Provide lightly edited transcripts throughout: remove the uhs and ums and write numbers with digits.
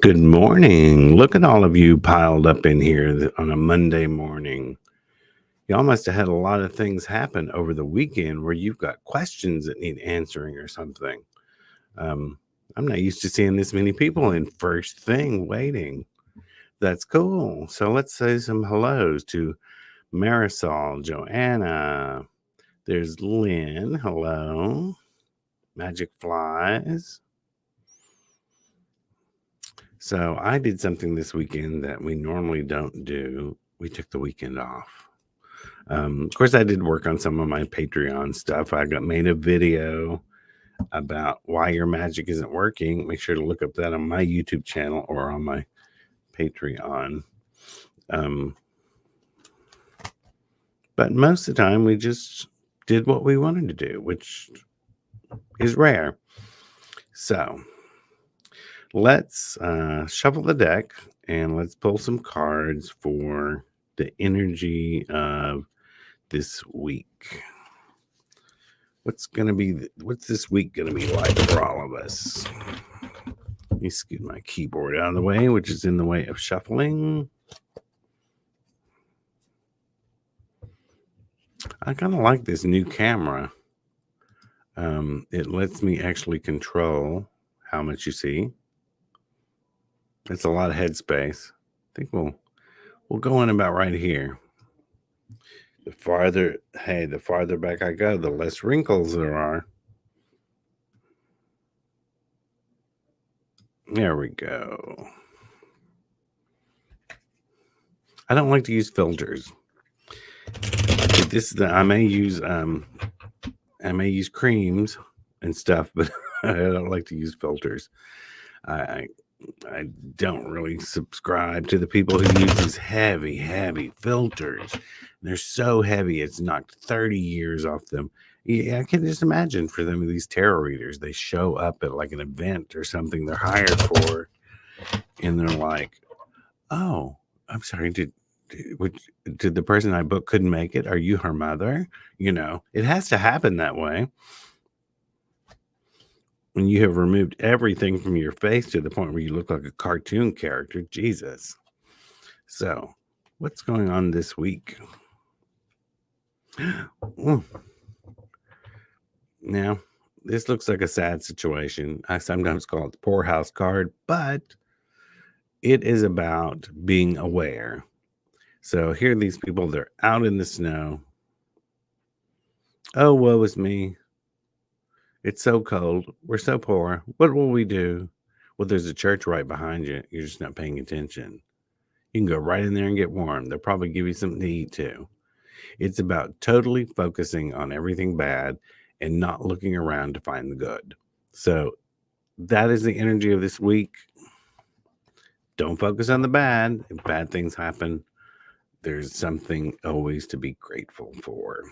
Good morning. Look at all of you piled up in here on a Monday morning. Y'all must have had a lot of things happen over the weekend where you've got questions that need answering or something. Um, I'm not used to seeing this many people in first thing waiting. That's cool. So let's say some hellos to Marisol, Joanna. There's Lynn. Hello. Magic Flies. So I did something this weekend that we normally don't do. We took the weekend off. Of course, I did work on some of my Patreon stuff. I got made a video about why your magic isn't working. Make sure to look up that on my YouTube channel or on my Patreon. Um, but most of the time, we just did what we wanted to do, which is rare. So let's shuffle the deck and let's pull some cards for the energy of this week. What's this week gonna be like for all of us? Let me scoot my keyboard out of the way, which is in the way of shuffling. I kind of like this new camera. It lets me actually control how much you see. It's a lot of headspace. I think we'll go in about right here. The farther back I go, the less wrinkles there are. There we go. I don't like to use filters. I may use creams and stuff, but I don't like to use filters. I don't really subscribe to the people who use these heavy filters. They're so heavy, it's knocked 30 years off them. Yeah, I can just imagine for them, these tarot readers, they show up at like an event or something they're hired for, and they're like, "Oh, I'm sorry, did the person I booked couldn't make it? Are you her mother?" It has to happen that way. When you have removed everything from your face to the point where you look like a cartoon character, Jesus. So, what's going on this week? Now, this looks like a sad situation. I sometimes call it the poorhouse card, but it is about being aware. So here are these people, they're out in the snow. Oh, woe is me. It's so cold. We're so poor. What will we do? Well, there's a church right behind you. You're just not paying attention. You can go right in there and get warm. They'll probably give you something to eat too. It's about totally focusing on everything bad and not looking around to find the good. So that is the energy of this week. Don't focus on the bad. If bad things happen, there's something always to be grateful for.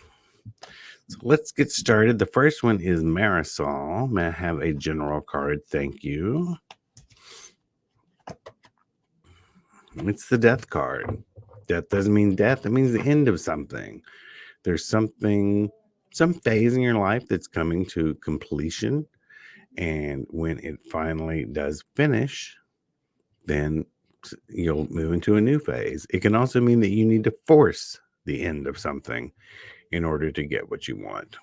So let's get started. The first one is Marisol. May I have a general card? Thank you. It's the death card. Death doesn't mean death. It means the end of something. There's some phase in your life that's coming to completion. And when it finally does finish, then you'll move into a new phase. It can also mean that you need to force the end of something in order to get what you want.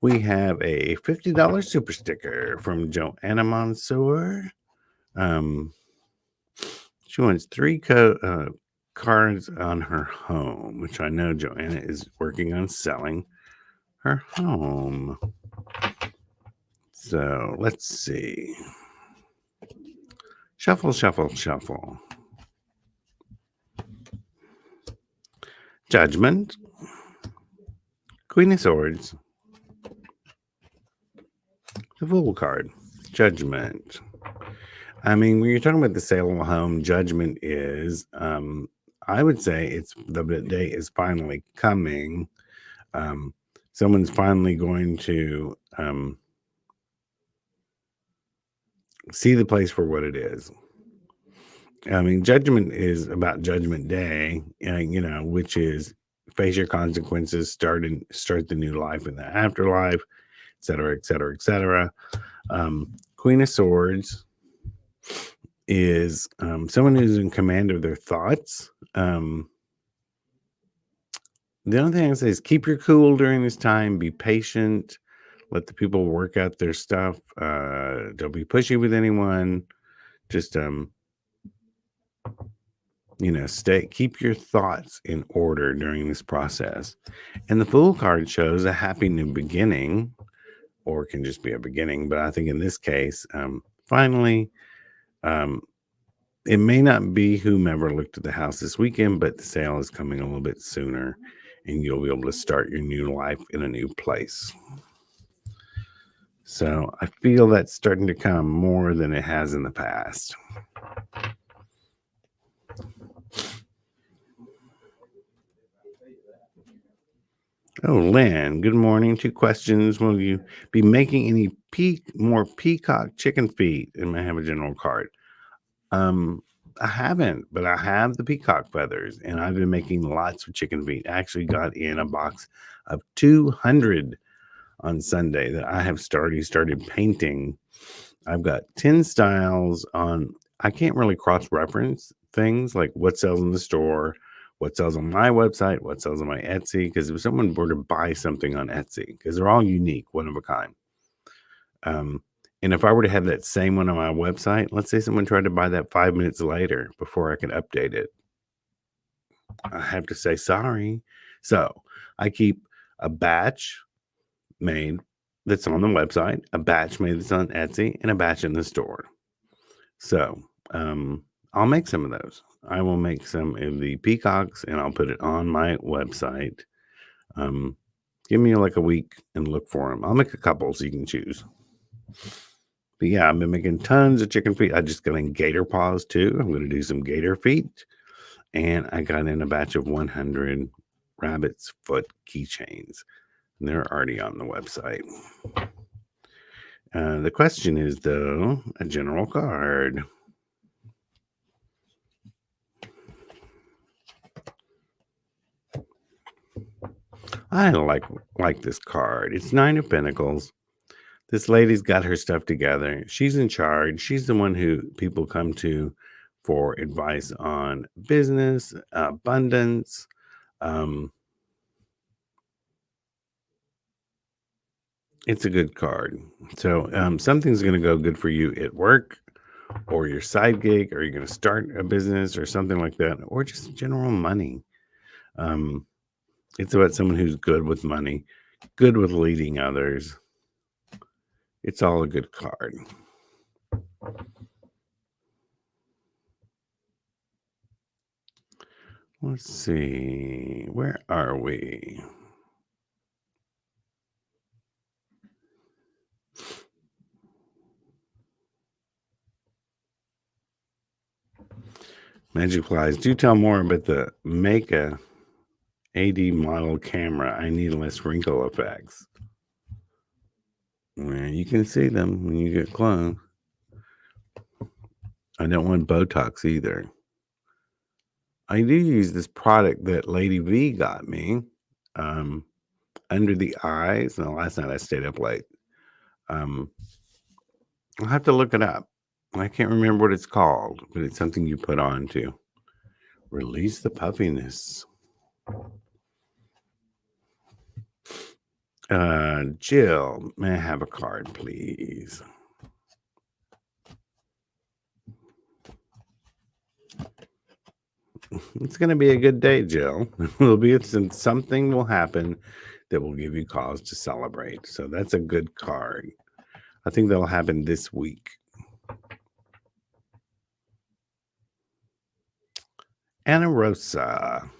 We have a $50 super sticker from Joanna Mansour. She wants 3 cards on her home, which I know Joanna is working on selling her home. So let's see. Shuffle, shuffle, shuffle. Judgment. Queen of Swords. The Fool card. Judgment. I mean, when you're talking about the sale of a home, judgment is, I would say the day is finally coming. Someone's finally going to see the place for what it is. I mean, judgment is about Judgment Day, which is face your consequences, start the new life in the afterlife, et cetera, et cetera, et cetera. Queen of Swords is someone who's in command of their thoughts. The only thing I say is keep your cool during this time. Be patient. Let the people work out their stuff. Don't be pushy with anyone. Just keep your thoughts in order during this process. And the Fool card shows a happy new beginning, or it can just be a beginning. But I think in this case, finally, um, it may not be whomever looked at the house this weekend, but the sale is coming a little bit sooner, and you'll be able to start your new life in a new place. So I feel that's starting to come more than it has in the past. Oh, Lynn, good morning. 2 questions. Will you be making any more peacock chicken feet? And I have a general card. I haven't, but I have the peacock feathers, and I've been making lots of chicken feet. I actually got in a box of 200 on Sunday that I have started painting. I've got 10 styles on. I can't really cross-reference things like what sells in the store, what sells on my website, what sells on my Etsy, because if someone were to buy something on Etsy, because they're all unique, one of a kind. And if I were to have that same one on my website, let's say someone tried to buy that 5 minutes later before I could update it, I have to say sorry. So I keep a batch made that's on the website, a batch made that's on Etsy, and a batch in the store. So I'll make some of those. I will make some of the peacocks and I'll put it on my website. Give me like a week and look for them. I'll make a couple so you can choose. But yeah, I've been making tons of chicken feet. I just got in gator paws too. I'm going to do some gator feet. And I got in a batch of 100 rabbit's foot keychains. And they're already on the website. The question is, though, a general card. I like this card. It's 9 of Pentacles. This lady's got her stuff together. She's in charge. She's the one who people come to for advice on business, abundance. It's a good card. So something's going to go good for you at work or your side gig, or you're going to start a business or something like that, or just general money. It's about someone who's good with money, good with leading others. It's all a good card. Let's see. Where are we? Magic Flies. Do tell more about the Meka AD model camera. I need less wrinkle effects. Well, you can see them when you get close. I don't want Botox either. I do use this product that Lady V got me under the eyes. Now, last night I stayed up late. I'll have to look it up. I can't remember what it's called, but it's something you put on to release the puffiness. Jill, may I have a card, please? It's going to be a good day, Jill. It'll be something will happen that will give you cause to celebrate. So that's a good card. I think that'll happen this week. Anna Rosa,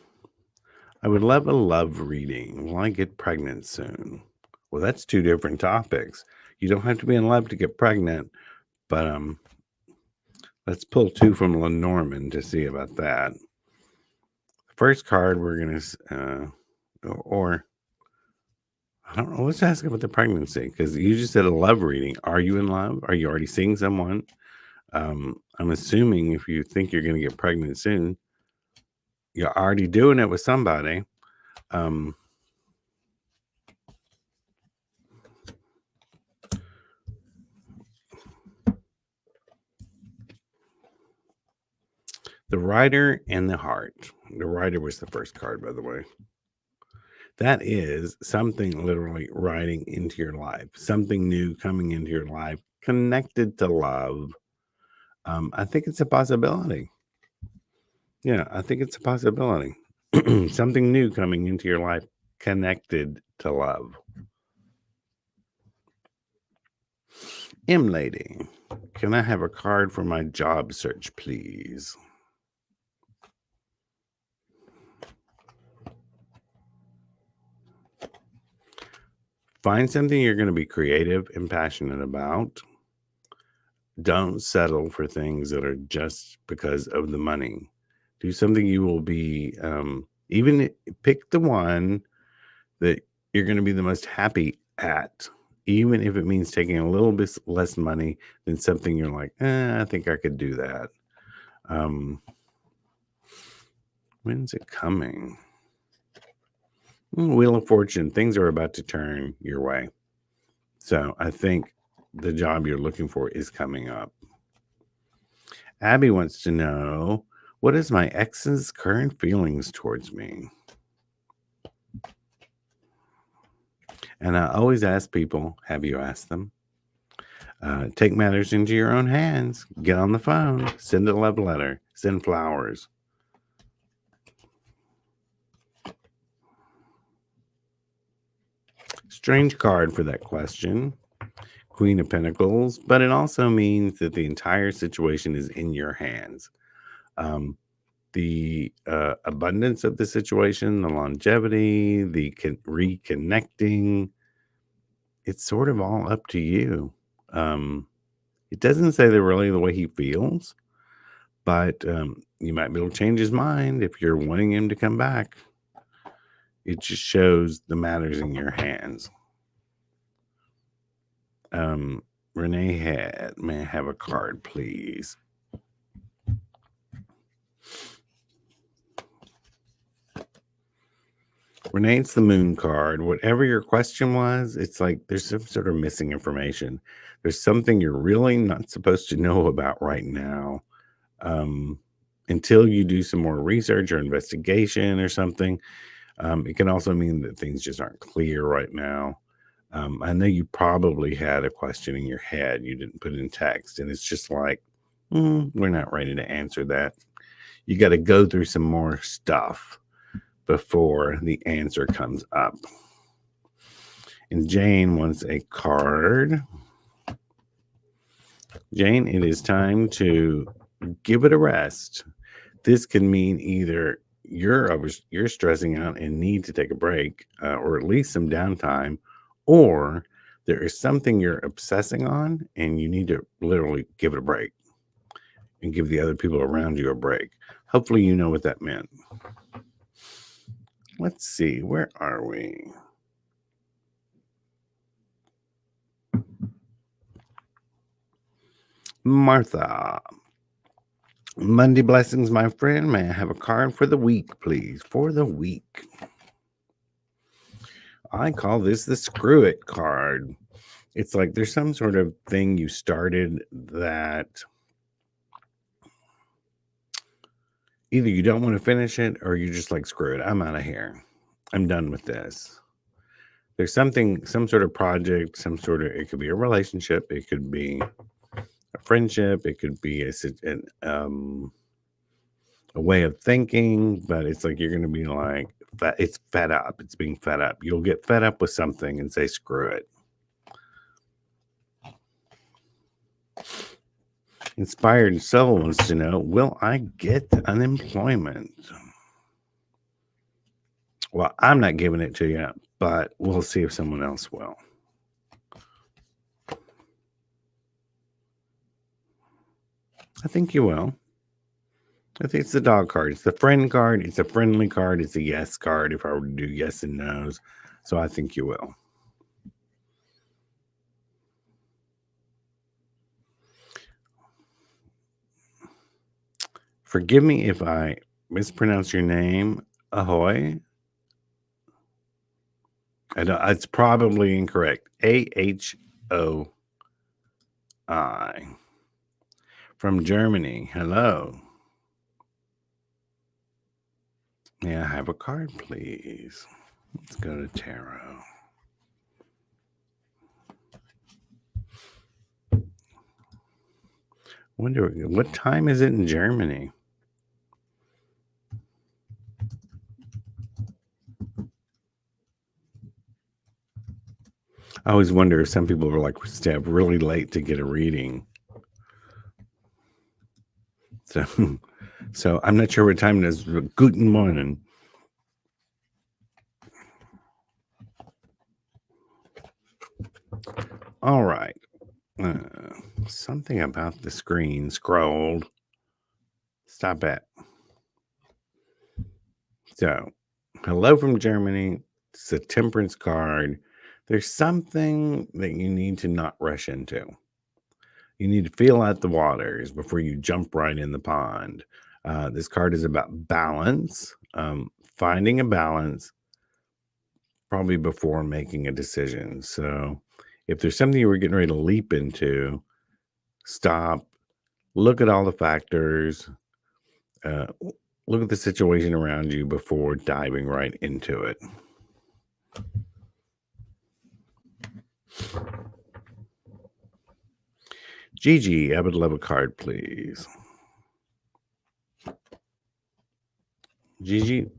I would love a love reading. Will I get pregnant soon? Well, that's 2 different topics. You don't have to be in love to get pregnant, but let's pull 2 from Lenormand to see about that. First card we're gonna or I don't know. Let's ask about the pregnancy, because you just said a love reading. Are you in love? Are you already seeing someone? I'm assuming if you think you're going to get pregnant soon, you're already doing it with somebody. The Rider and the Heart. The Rider was the first card, by the way. That is something literally riding into your life, something new coming into your life, connected to love. I think it's a possibility. Yeah, I think it's a possibility. Something new coming into your life, connected to love. M Lady, can I have a card for my job search, please? Find something you're going to be creative and passionate about. Don't settle for things that are just because of the money. Do something you will be, pick the one that you're going to be the most happy at, even if it means taking a little bit less money than something you're like, I think I could do that. When's it coming? Wheel of Fortune, things are about to turn your way. So I think the job you're looking for is coming up. Abby wants to know, what is my ex's current feelings towards me? And I always ask people, have you asked them? Take matters into your own hands. Get on the phone. Send a love letter. Send flowers. Strange card for that question. Queen of Pentacles, but it also means that the entire situation is in your hands. The abundance of the situation, the longevity, the reconnecting, it's sort of all up to you. It doesn't say that really the way he feels, but you might be able to change his mind if you're wanting him to come back. It just shows the matters in your hands. Renee may I have a card, please? Renee, it's the Moon card. Whatever your question was, it's like there's some sort of missing information. There's something you're really not supposed to know about right now. Until you do some more research or investigation or something. It can also mean that things just aren't clear right now. I know you probably had a question in your head. You didn't put it in text. And it's just like, we're not ready to answer that. You got to go through some more stuff before the answer comes up. And Jane wants a card. Jane, it is time to give it a rest. This can mean either you're stressing out and need to take a break, or at least some downtime, or there is something you're obsessing on and you need to literally give it a break and give the other people around you a break. Hopefully you know what that meant. Let's see, where are we? Martha. Monday blessings, my friend. May I have a card for the week, please? For the week. I call this the screw it card. It's like there's some sort of thing you started that either you don't want to finish it or you're just like, screw it, I'm out of here. I'm done with this. There's some sort of project, it could be a relationship, it could be a friendship, it could be a way of thinking, but it's like you're going to be like, it's fed up. It's being fed up. You'll get fed up with something and say, screw it. Inspired Soul wants to know, will I get unemployment? Well, I'm not giving it to you, but we'll see if someone else will. I think you will. I think it's the dog card. It's the friend card. It's a friendly card. It's a yes card if I were to do yes and no's. So I think you will. Forgive me if I mispronounce your name. Ahoy. It's probably incorrect. AHOI. From Germany. Hello. May I have a card, please? Let's go to tarot. Wonder what time is it in Germany? I always wonder if some people are like stay up really late to get a reading. So, so I'm not sure what time it is. But guten Morgen. All right. Something about the screen scrolled. Stop it. So, hello from Germany. It's a temperance card. There's something that you need to not rush into. You need to feel out the waters before you jump right in the pond. This card is about balance, finding a balance, probably before making a decision. So, if there's something you were getting ready to leap into, stop, look at all the factors, uh, look at the situation around you before diving right into it. Gigi, I would love a card, please. Gigi,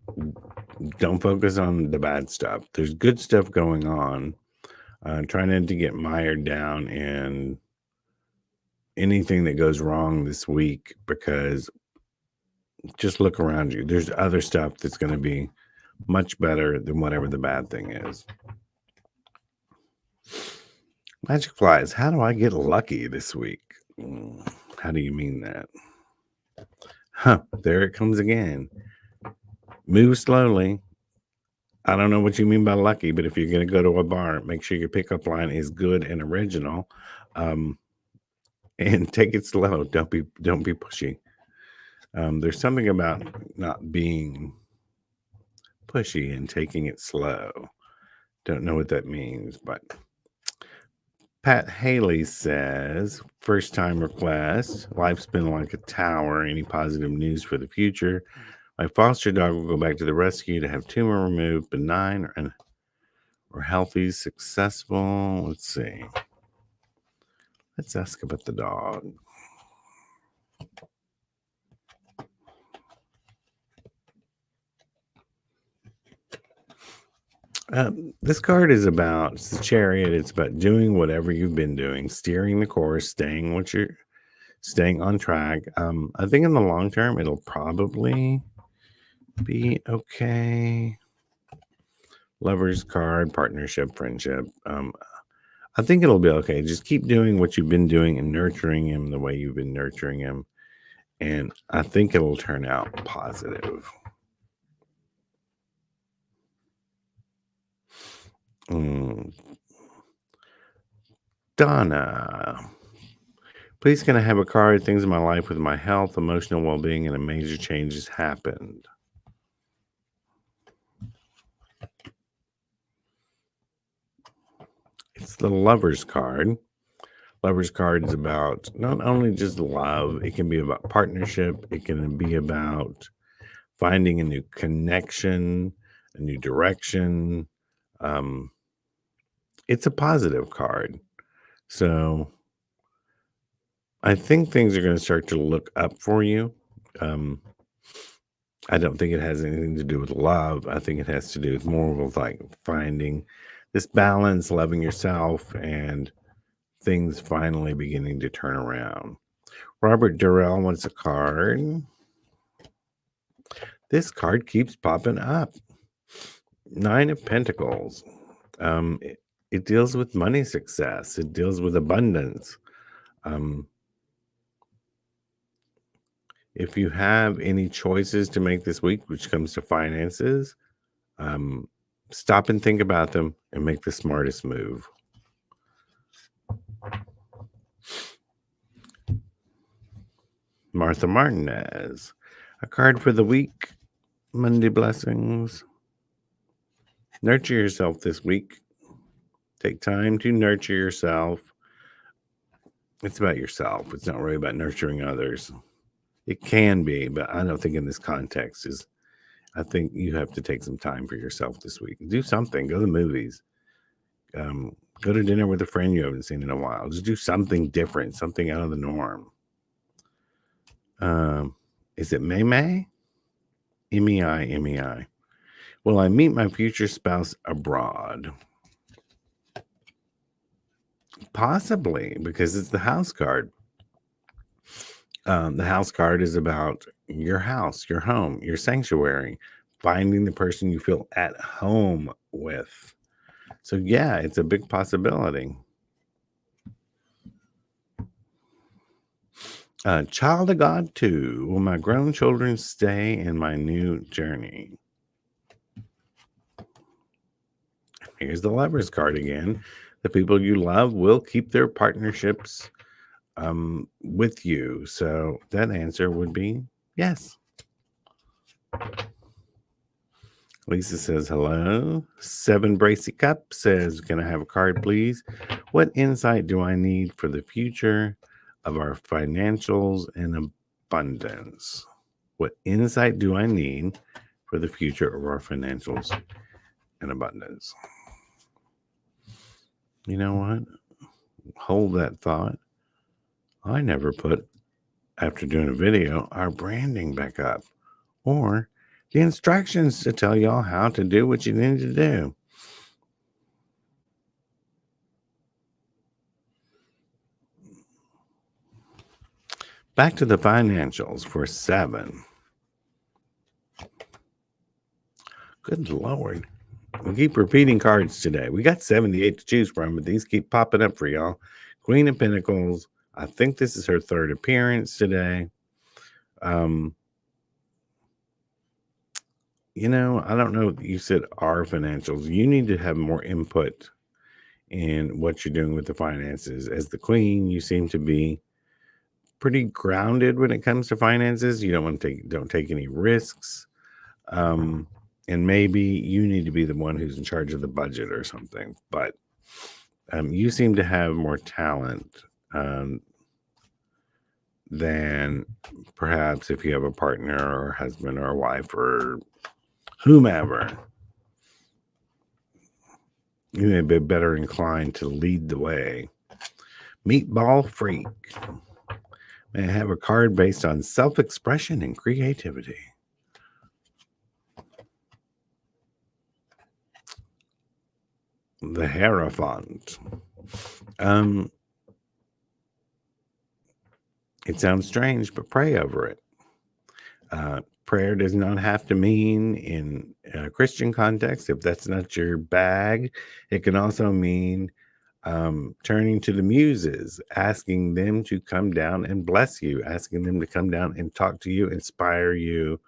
don't focus on the bad stuff. There's good stuff going on. Try not to get mired down in anything that goes wrong this week because just look around you. There's other stuff that's going to be much better than whatever the bad thing is. Magic flies. How do I get lucky this week? How do you mean that? Huh, there it comes again. Move slowly. I don't know what you mean by lucky, but if you're going to go to a bar, make sure your pickup line is good and original, and take it slow. Don't be pushy. There's something about not being pushy and taking it slow. Don't know what that means, but Pat Haley says, first time request. Life's been like a tower. Any positive news for the future? My foster dog will go back to the rescue to have tumor removed, benign or healthy, successful. Let's see. Let's ask about the dog. This card is about it's the Chariot. It's about doing whatever you've been doing, steering the course, staying on track. I think in the long term, it'll probably be okay. Lover's card, partnership, friendship. I think it'll be okay. Just keep doing what you've been doing and nurturing him the way you've been nurturing him. And I think it'll turn out positive. Donna. Please can I have a card? Things in my life with my health, emotional well-being, and a major changes happened. It's the Lover's card. Lover's card is about not only just love, it can be about partnership, it can be about finding a new connection, a new direction. It's a positive card. So I think things are going to start to look up for you. I don't think it has anything to do with love. I think it has to do with more with like finding this balance, loving yourself, and things finally beginning to turn around. Robert Durrell wants a card. This card keeps popping up. Nine of Pentacles. It deals with money success. It deals with abundance. If you have any choices to make this week, which comes to finances, stop and think about them and make the smartest move. Martha Martinez, a card for the week. Monday blessings. Nurture yourself this week. Take time to nurture yourself. It's about yourself. It's not really about nurturing others. It can be, but I don't think in this context I think you have to take some time for yourself this week. Do something. Go to the movies. Go to dinner with a friend you haven't seen in a while. Just do something different, something out of the norm. Is it May May? MEI, MEI. Will I meet my future spouse abroad? Possibly, because it's the house card. The house card is about your house, your home, your sanctuary, finding the person you feel at home with. So, yeah, it's a big possibility. Child of God 2. Will my grown children stay in my new journey? Here's the Lovers card again. The people you love will keep their partnerships with you. So that answer would be yes. Lisa says hello. 7 Bracy Cup says, can I have a card, please? What insight do I need for the future of our financials and abundance? What insight do I need for the future of our financials and abundance? You know what? Hold that thought. I never put, after doing a video, our branding back up or the instructions to tell y'all how to do what you need to do. Back to the financials for 7. Good Lord. We keep repeating cards today. We got 78 to choose from, but these keep popping up for y'all. Queen of Pentacles. I think this is her 3rd appearance today. You know, I don't know. You said our financials. You need to have more input in what you're doing with the finances. As the queen, you seem to be pretty grounded when it comes to finances. You don't take any risks. And maybe you need to be the one who's in charge of the budget or something. But you seem to have more talent than perhaps if you have a partner or a husband or a wife or whomever. You may be better inclined to lead the way. Meatball Freak. May I have a card based on self-expression and creativity? The Hierophant. It sounds strange, but pray over it. Prayer does not have to mean in a Christian context. If that's not your bag, it can also mean turning to the muses, asking them to come down and bless you, asking them to come down and talk to you, inspire you,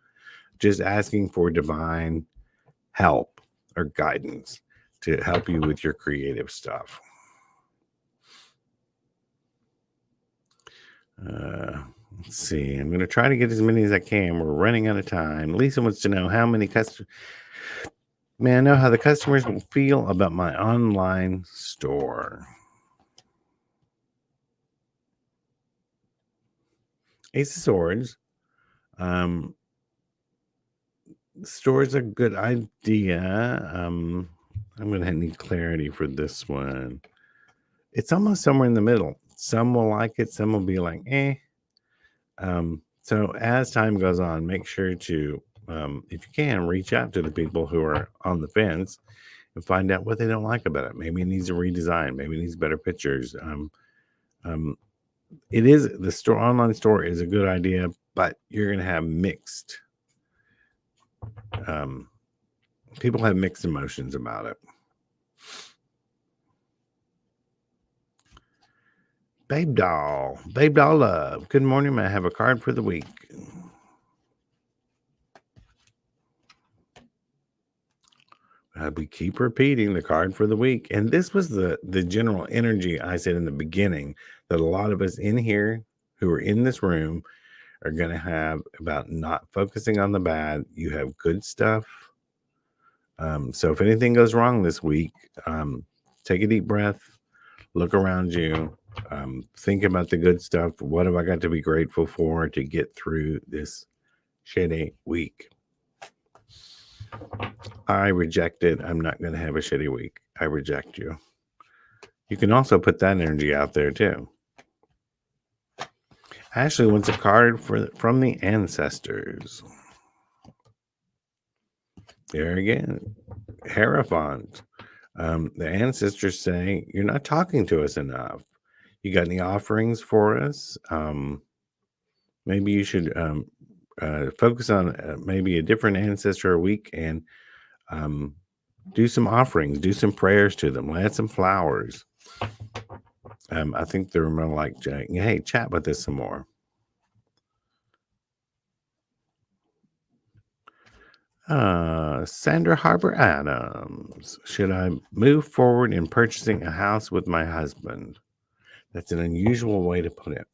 just asking for divine help or guidance to help you with your creative stuff. Let's see. I'm going to try to get as many as I can. We're running out of time. Lisa wants to know how many customers. May I know how the customers will feel about my online store? Ace of Swords. Store's a good idea. I'm going to need clarity for this one. It's almost somewhere in the middle. Some will like it. Some will be like, eh. So as time goes on, make sure to, if you can, reach out to the people who are on the fence and find out what they don't like about it. Maybe it needs a redesign. Maybe it needs better pictures. It is the store. Online store is a good idea, but you're going to have mixed. People have mixed emotions about it. Babe doll love. Good morning. May I have a card for the week? We keep repeating the card for the week. And this was the general energy I said in the beginning that a lot of us in here who are in this room are going to have about not focusing on the bad. You have good stuff. So if anything goes wrong this week, take a deep breath, look around you, think about the good stuff. What have I got to be grateful for to get through this shitty week? I reject it. I'm not going to have a shitty week. I reject you. You can also put that energy out there too. Ashley wants a card from the ancestors. There again, Hierophant. The ancestors say, you're not talking to us enough. You got any offerings for us? Maybe you should focus on maybe a different ancestor a week and do some offerings, do some prayers to them, add some flowers. I think they're more like, hey, chat with us some more. Sandra Harbor Adams. Should I move forward in purchasing a house with my husband? That's an unusual way to put it.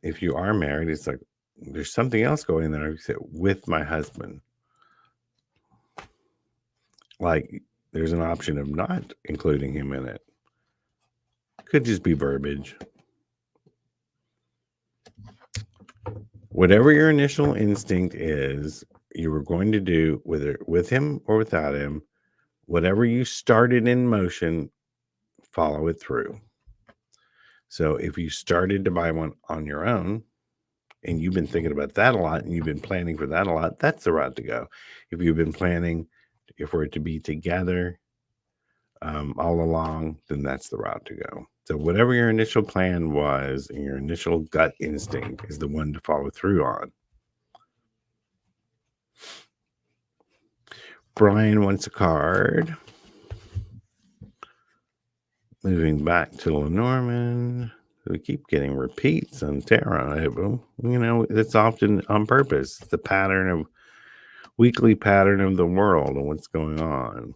If you are married, it's like there's something else going there with my husband. Like there's an option of not including him in it. Could just be verbiage. Whatever your initial instinct is, you were going to do, whether with him or without him, whatever you started in motion, follow it through. So if you started to buy one on your own and you've been thinking about that a lot and you've been planning for that a lot, that's the route to go. If you've been planning for it to be together all along, then that's the route to go. So whatever your initial plan was and your initial gut instinct is the one to follow through on. Brian wants a card. Moving back to Lenormand. We keep getting repeats on Terra. It's often on purpose. It's the weekly pattern of the world and what's going on.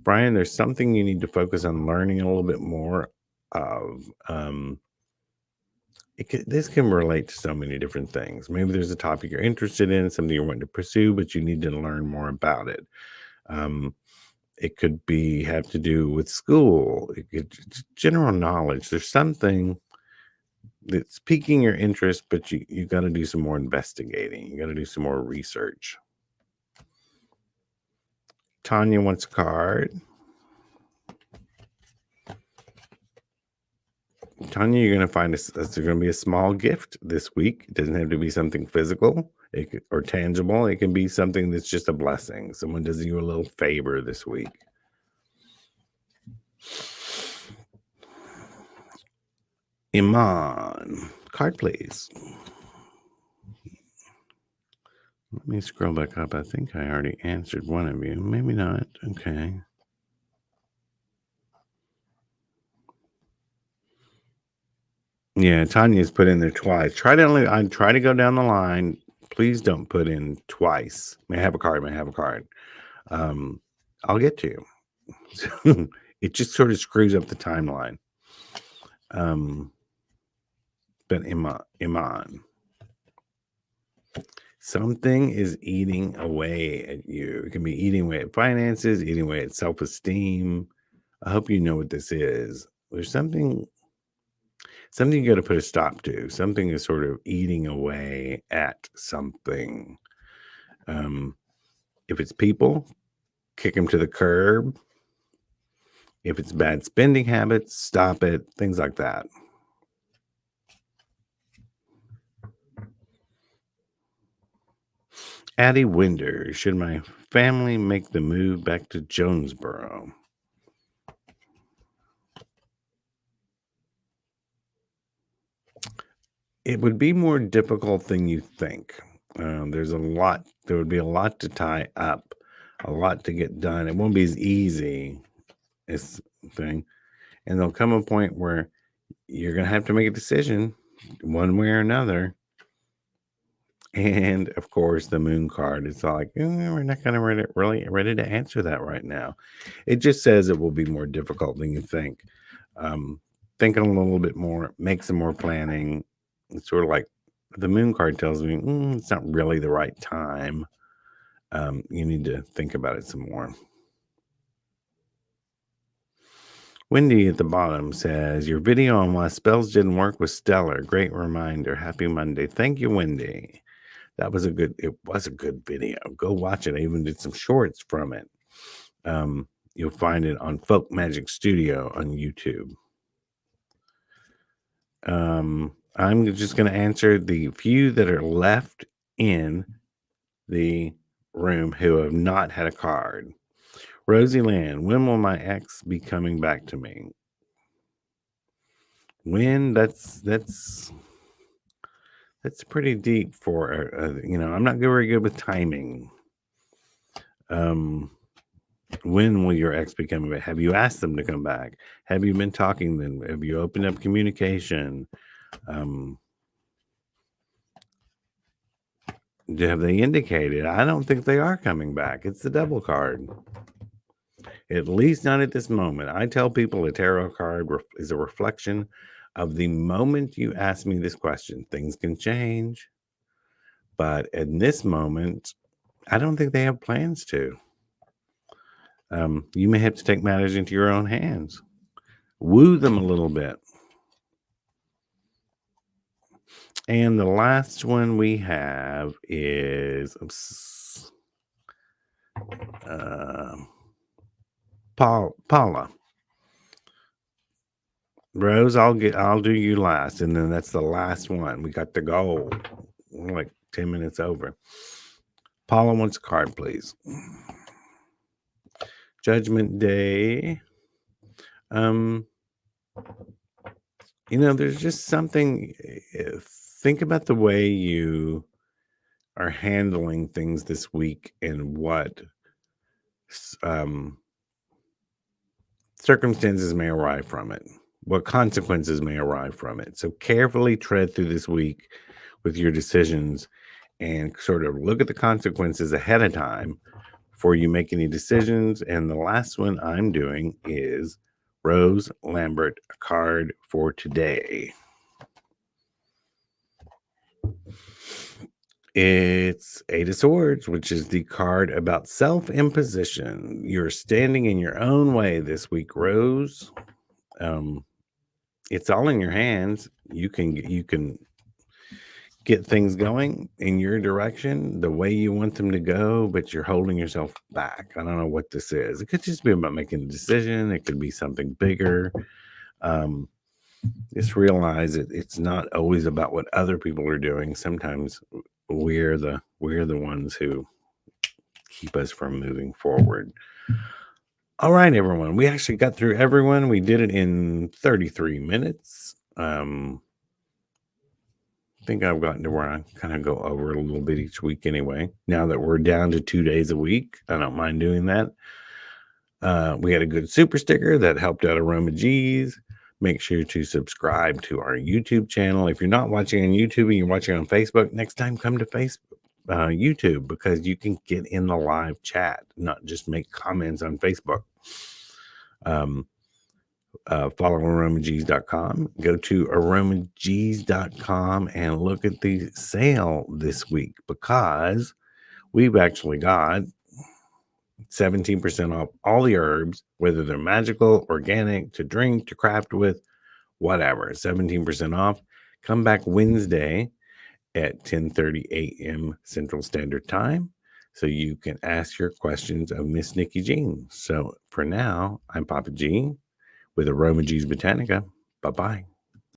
Brian, there's something you need to focus on learning a little bit more of. This can relate to so many different things. Maybe there's a topic you're interested in, something you're wanting to pursue, but you need to learn more about it. It could have to do with school. General knowledge. There's something that's piquing your interest, but you got to do some more investigating. You got to do some more research. Tanya wants a card. Tanya, you're going to find there's going to be a small gift this week. It doesn't have to be something physical or tangible. It can be something that's just a blessing. Someone does you a little favor this week. Iman, card please. Let me scroll back up. I think I already answered one of you. Maybe not. Okay. Yeah, Tanya's put in there twice. Try to go down the line. Please don't put in twice. May I have a card? I'll get to you. It just sort of screws up the timeline. But Iman. Something is eating away at you. It can be eating away at finances, eating away at self-esteem. I hope you know what this is. There's something you got to put a stop to. Something is sort of eating away at something. If it's people, kick them to the curb. If it's bad spending habits, stop it. Things like that. Addie Winder, should my family make the move back to Jonesboro? It would be more difficult than you think. There would be a lot to tie up, a lot to get done. It won't be as easy as thing. And there'll come a point where you're going to have to make a decision one way or another. And of course, the moon card, it's like, we're not going to really ready to answer that right now. It just says it will be more difficult than you think. Think a little bit more, make some more planning. It's sort of like the moon card tells me it's not really the right time. You need to think about it some more. Wendy at the bottom says, your video on why spells didn't work was stellar. Great reminder. Happy Monday. Thank you, Wendy. It was a good video. Go watch it. I even did some shorts from it. You'll find it on Folk Magic Studio on YouTube. I'm just going to answer the few that are left in the room who have not had a card. Rosie Land, when will my ex be coming back to me? When? That's pretty deep for I'm not very good with timing. When will your ex be coming back? Have you asked them to come back? Have you been talking to them? Have you opened up communication? Have they indicated? I don't think they are coming back. It's the devil card. At least not at this moment. I tell people a tarot card is a reflection of the moment you ask me this question. Things can change. But in this moment, I don't think they have plans to. You may have to take matters into your own hands. Woo them a little bit. And the last one we have is Paula. Rose, I'll do you last, and then that's the last one. We got the goal. We're like 10 minutes over. Paula wants a card, please. Judgment Day. There's just something. Think about the way you are handling things this week and what circumstances may arise from it, what consequences may arise from it. So carefully tread through this week with your decisions and sort of look at the consequences ahead of time before you make any decisions. And the last one I'm doing is Rose Lambert, a card for today. It's Eight of Swords, which is the card about self-imposition. You're standing in your own way this week, Rose. It's all in your hands. You can get things going in your direction the way you want them to go, but you're holding yourself back. I don't know what this is. It could just be about making a decision. It could be something bigger. Just realize it's not always about what other people are doing. Sometimes we're the ones who keep us from moving forward. All right, everyone. We actually got through everyone. We did it in 33 minutes. I think I've gotten to where I kind of go over a little bit each week anyway. Now that we're down to 2 days a week, I don't mind doing that. We had a good super sticker that helped out Aroma G's. Make sure to subscribe to our YouTube channel. If you're not watching on YouTube and you're watching on Facebook, next time come to YouTube, because you can get in the live chat, not just make comments on Facebook. Follow aromags.com. Go to aromags.com and look at the sale this week, because we've actually got 17% off all the herbs, whether they're magical, organic, to drink, to craft with, whatever. 17% off. Come back Wednesday at 10:30 a.m. Central Standard Time so you can ask your questions of Miss Nikki Jean. So for now, I'm Papa G with Aroma G's Botanica. Bye-bye.